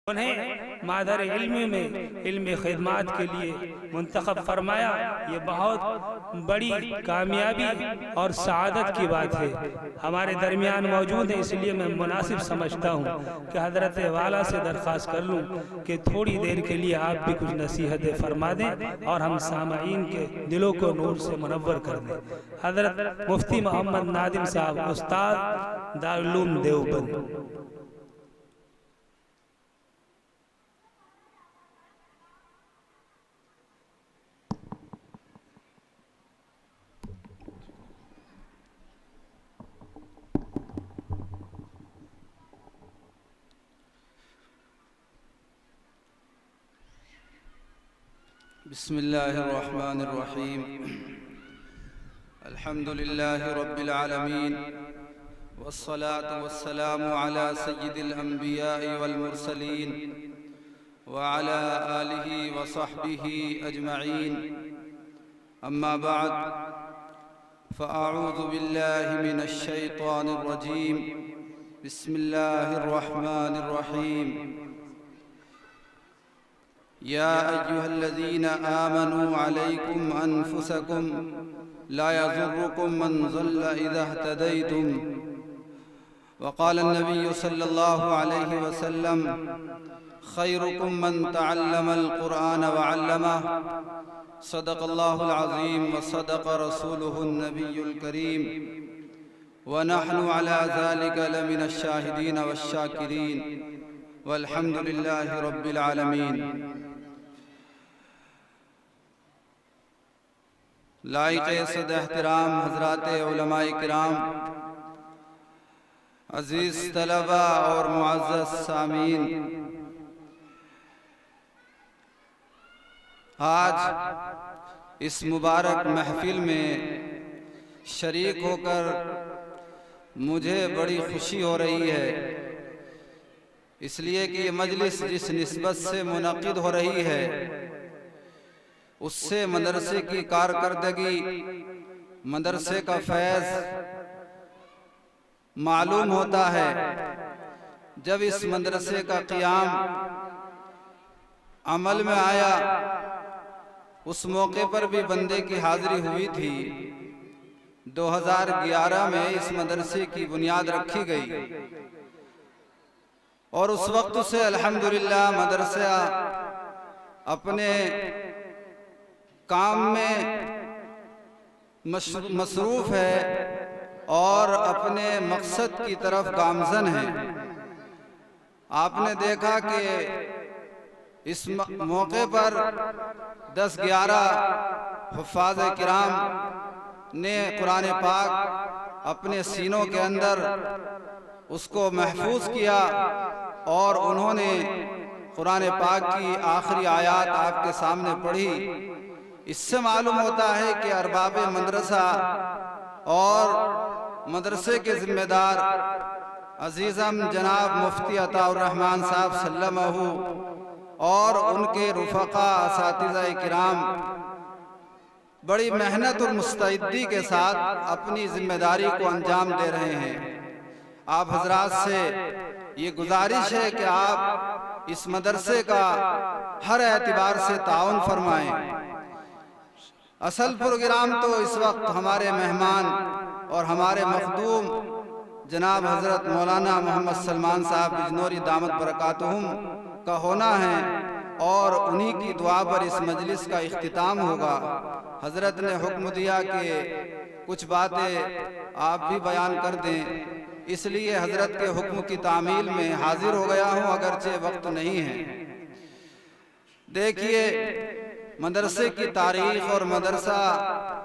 انہیں مادر علم میں علم خدمات کے لیے منتخب فرمایا، یہ بہت بڑی کامیابی اور سعادت کی بات ہے۔ ہمارے درمیان موجود ہیں، اس لیے میں مناسب سمجھتا ہوں کہ حضرت والا سے درخواست کر لوں کہ تھوڑی دیر کے لیے آپ بھی کچھ نصیحتیں فرما دیں اور ہم سامعین کے دلوں کو نور سے منور کر دیں۔ حضرت مفتی محمد نادم صاحب، استاد دارالعلوم دیوبند۔ بسم اللہ الرحمن الرحیم، الحمد للہ رب العالمین، والصلاة والسلام علی سید الانبیاء والمرسلین وعلی آلہ وصحبہ اجمعین، اما بعد فاعوذ باللہ من الشیطان الرجیم، بسم اللہ الرحمن الرحیم۔ يا أيها الذين آمنوا عليكم أنفسكم لا يضركم من ضل إذا اهتديتم، وقال النبي صلى الله عليه وسلم خيركم من تعلم القرآن وعلمه، صدق الله العظيم وصدق رسوله النبي الكريم، ونحن على ذلك لمن الشاهدين والشاكرين، والحمد لله رب العالمين۔ لائق صد احترام حضرات علماء کرام، عزیز طلبہ اور معزز سامعین، آج اس مبارک محفل میں شریک ہو کر مجھے بڑی خوشی ہو رہی ہے، اس لیے کہ یہ مجلس جس نسبت سے منعقد ہو رہی ہے اس سے مدرسے کی کارکردگی، مدرسے کا فیض معلوم ہوتا ہے۔ جب اس مدرسے کا قیام عمل میں آیا، اس موقع پر بھی بندے کی حاضری ہوئی تھی۔ 2011 میں اس مدرسے کی بنیاد رکھی گئی اور اس وقت سے الحمدللہ مدرسہ اپنے کام میں مصروف ہے اور اپنے مقصد کی طرف گامزن ہے۔ آپ نے دیکھا کہ اس موقع پر 10-11 حفاظ کرام نے قرآن پاک اپنے سینوں کے اندر اس کو محفوظ کیا اور انہوں نے قرآن پاک کی آخری آیات آپ کے سامنے پڑھی۔ اس سے معلوم ہوتا ہے کہ ارباب مدرسہ اور مدرسے کے ذمہ دار عزیزم جناب مفتی عطا الرحمن صاحب سلمہ اور ان کے رفقا اساتذہ کرام بڑی محنت اور مستعدی کے ساتھ اپنی ذمہ داری کو انجام دے رہے ہیں۔ آپ حضرات سے یہ گزارش ہے کہ آپ اس مدرسے کا ہر اعتبار سے تعاون فرمائیں۔ اصل پروگرام تو اس وقت ہمارے مہمان اور ہمارے مخدوم جناب حضرت مولانا محمد سلمان صاحب بجنوری دامت برکاتہم کا ہونا ہے اور انہی کی دعا پر اس مجلس کا اختتام ہوگا۔ حضرت نے حکم دیا کہ کچھ باتیں آپ بھی بیان کر دیں، اس لیے حضرت کے حکم کی تعمیل میں حاضر ہو گیا ہوں، اگرچہ وقت نہیں ہے۔ دیکھیے مدرسے کی تاریخ اور مدرسہ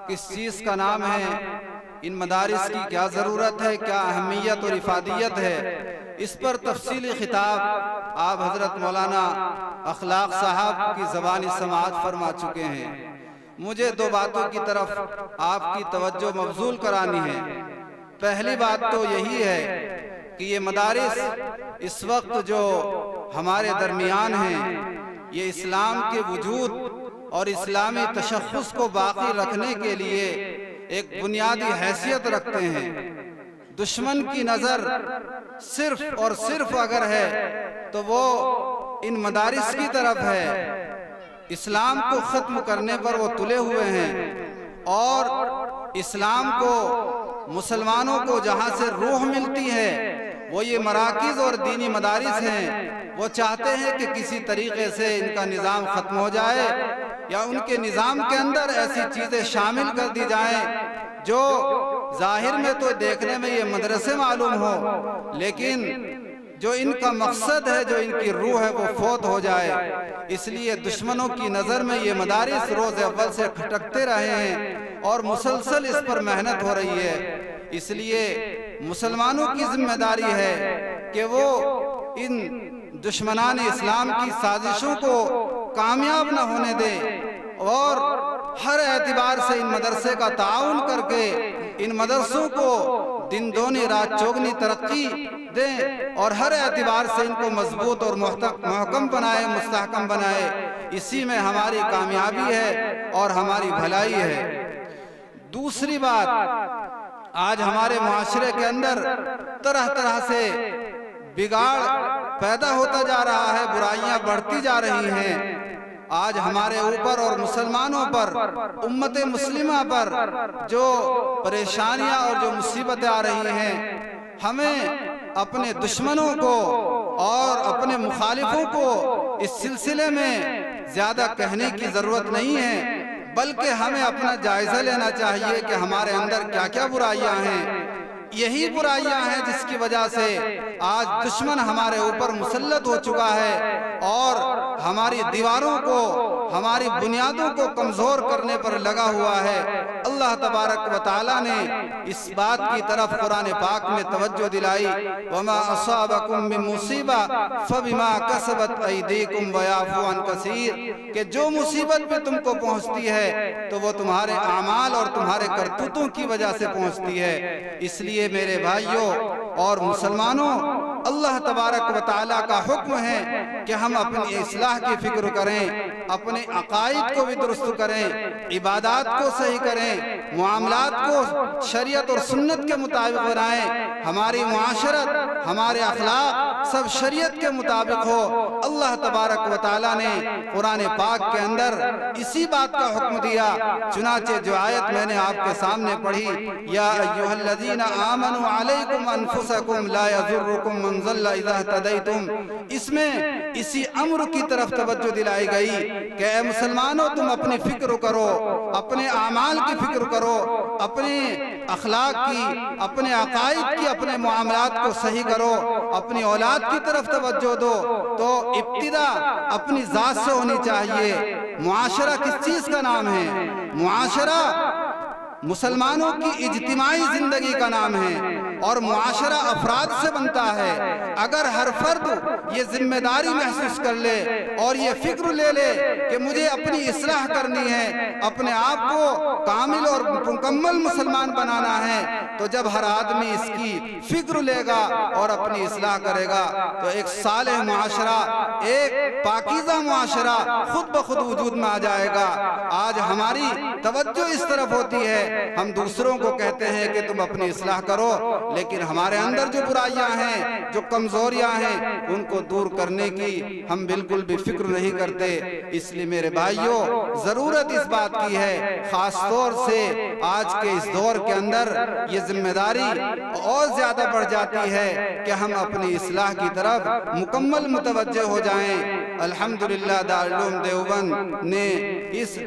کس چیز کا نام ہے، ان مدارس کی کیا ضرورت ہے، کیا اہمیت اور افادیت ہے، اس پر تفصیلی خطاب آپ حضرت مولانا اخلاق صاحب کی زبانی سماعت فرما چکے ہیں۔ مجھے دو باتوں کی طرف آپ کی توجہ مبذول کرانی ہے۔ پہلی بات تو یہی ہے کہ یہ مدارس اس وقت جو ہمارے درمیان ہیں یہ اسلام کے وجود اور اسلامی تشخص کو باقی رکھنے کے لیے ایک بنیادی حیثیت رکھتے ہیں۔ دشمن کی نظر صرف اور صرف اگر ہے تو وہ ان مدارس کی طرف ہے۔ اسلام کو ختم کرنے پر وہ تلے ہوئے ہیں، اور اسلام کو، مسلمانوں کو جہاں سے روح ملتی ہے وہ یہ مراکز اور دینی مدارس ہیں۔ وہ چاہتے ہیں کہ کسی طریقے سے ان کا نظام ختم ہو جائے، یا ان کے نظام کے اندر ایسی چیزیں شامل کر دی جائیں جو ظاہر میں تو دیکھنے میں یہ مدرسے معلوم ہو، لیکن جو ان کا مقصد ہے، جو ان کی روح ہے، وہ فوت ہو جائے۔ اس لیے دشمنوں کی نظر میں یہ مدارس روز اول سے کھٹکتے رہے ہیں اور مسلسل اس پر محنت ہو رہی ہے۔ اس لیے مسلمانوں کی ذمہ داری ہے کہ وہ ان دشمنان اسلام کی سازشوں کو کامیاب نہ ہونے دیں، اور ہر اعتبار سے ان مدرسے کا تعاون کر کے ان مدرسوں کو دن دونی رات چوگنی ترقی دیں، اور ہر اعتبار سے ان کو مضبوط اور محکم بنائے، مستحکم بنائے۔ اسی میں ہماری کامیابی ہے اور ہماری بھلائی ہے۔ دوسری بات، آج ہمارے معاشرے کے اندر طرح طرح سے بگاڑ پیدا ہوتا جا رہا ہے، برائیاں بڑھتی جا رہی ہیں۔ آج ہمارے اوپر اور مسلمانوں پر، امت مسلمہ پر جو پریشانیاں اور جو مصیبتیں آ رہی ہیں، ہمیں اپنے دشمنوں کو اور اپنے مخالفوں کو اس سلسلے میں زیادہ کہنے کی ضرورت نہیں ہے، بلکہ ہمیں اپنا جائزہ لینا چاہیے کہ ہمارے اندر کیا کیا برائیاں ہیں۔ یہی برائیاں ہیں جس کی وجہ سے آج دشمن ہمارے اوپر مسلط ہو چکا ہے اور ہماری دیواروں کو، ہماری بنیادوں کو کمزور کرنے پر لگا ہوا ہے۔ اللہ تبارک و تعالیٰ نے اس بات کی طرف قرآن پاک میں توجہ دلائی، وَمَا أَصَابَكُم مِّن مُّصِیبَةٍ فَبِمَا كَسَبَتْ أَیْدِیکُمْ وَیَعْفُو عَن کَثِیر، کہ جو مصیبت بھی تم کو پہنچتی ہے تو وہ تمہارے اعمال اور تمہارے کرتوتوں کی وجہ سے پہنچتی ہے۔ اس لیے میرے بھائیوں اور مسلمانوں، اللہ تبارک و تعالیٰ کا حکم ہے کہ ہم اپنی اصلاح کی فکر کریں، اپنے عقائد کو بھی درست کریں، عبادات کو صحیح کریں، معاملات کو شریعت اور سنت کے مطابق بنائیں، ہماری معاشرت، ہمارے اخلاق سب شریعت کے مطابق ہو۔ اللہ تبارک و تعالیٰ نے قرآن پاک کے اندر اسی بات کا حکم دیا۔ چنانچہ جو آیت میں نے آپ کے سامنے پڑھی، یا ایھا الذین آمنوا علیکم انفسکم لا یضرکم من ضل اذا اہتدیتم، اس میں اسی امر کی طرف توجہ دلائی گئی کہ اے مسلمانوں، تم اپنی فکر کرو، اپنے اعمال کی فکر کرو، اپنے اخلاق کی، اپنے عقائد کی، اپنے معاملات کو صحیح کرو، اپنی اولاد کی طرف توجہ دو۔ تو ابتدا اپنی ذات سے ہونی چاہیے۔ معاشرہ کس چیز کا نام ہے؟ معاشرہ مسلمانوں کی اجتماعی زندگی کا نام ہے، اور معاشرہ افراد سے بنتا ہے۔ اگر ہر فرد یہ ذمہ داری محسوس کر لے اور یہ فکر لے لے کہ مجھے اپنی اصلاح کرنی ہے، اپنے آپ کو کامل اور مکمل مسلمان بنانا ہے، تو جب ہر آدمی اس کی فکر لے گا اور اپنی اصلاح کرے گا تو ایک صالح معاشرہ، ایک پاکیزہ معاشرہ خود بخود وجود میں آ جائے گا۔ آج ہماری توجہ اس طرف ہوتی ہے، ہم دوسروں کو کہتے ہیں کہ تم اپنی اصلاح کرو، لیکن ہمارے اندر جو برائیاں ہیں، جو کمزوریاں ہیں، ان کو دور کرنے کی ہم بالکل بھی فکر نہیں کرتے۔ اس لیے میرے بھائیوں، ضرورت اس بات کی ہے، خاص طور سے آج کے اس دور کے اندر یہ ذمہ داری اور زیادہ بڑھ جاتی ہے کہ ہم اپنی اصلاح کی طرف مکمل متوجہ ہو جائیں۔ الحمدللہ دارالعلوم دیوبند نے اس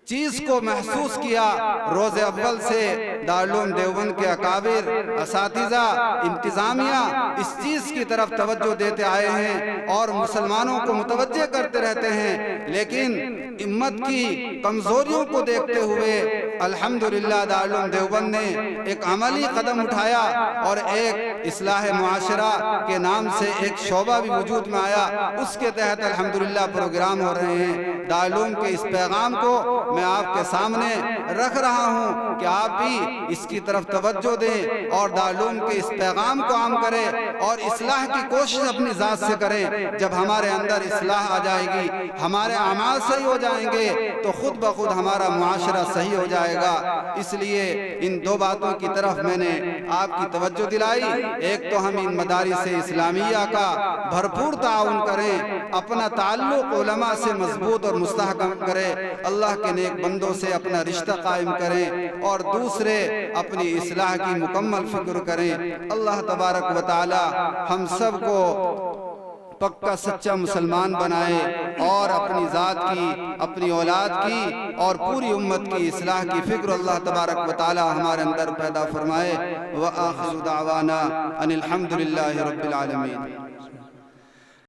چیز کو محسوس کیا۔ روز اول سے دارالعلوم دیوبند کے اکابر، اساتذہ، انتظامیہ اس چیز کی طرف توجہ دیتے آئے ہیں اور مسلمانوں کو متوجہ کرتے رہتے ہیں، لیکن امت کی کمزوریوں کو دیکھتے ہوئے الحمدللہ دارالعلوم دیوبند نے ایک عملی قدم اٹھایا اور ایک اصلاح معاشرہ کے نام سے ایک شعبہ بھی وجود میں آیا۔ اس کے تحت الحمدللہ پروگرام ہو رہے ہیں۔ دارالعلوم کے اس پیغام کو میں آپ کے سامنے رکھ رہا ہوں کہ آپ بھی اس کی طرف توجہ دیں اور دارالعلوم کے اس پیغام کو عام کریں اور اصلاح کی کوشش اپنی ذات سے کریں۔ جب ہمارے اندر اصلاح آ جائے گی، ہمارے اعمال صحیح ہو جائیں گے، تو خود بخود ہمارا معاشرہ صحیح ہو جائے گا۔ جائے گا۔ اس لیے ان دو باتوں کی طرف میں نے آپ کی توجہ دلائی۔ ایک تو ہم ان مدارس اسلامیہ کا بھرپور تعاون کریں، اپنا تعلق علماء سے مضبوط اور مستحکم کریں، اللہ کے نیک بندوں سے اپنا رشتہ قائم کریں، اور دوسرے اپنی اصلاح کی مکمل فکر کریں۔ اللہ تبارک و تعالی ہم سب کو پکا سچا مسلمان بنائے، اور اپنی ذات کی، اپنی اولاد کی اور پوری امت کی اصلاح کی فکر اللہ تبارک و تعالی ہمارے اندر پیدا فرمائے۔ وآخر دعوانا ان الحمدللہ رب العالمین۔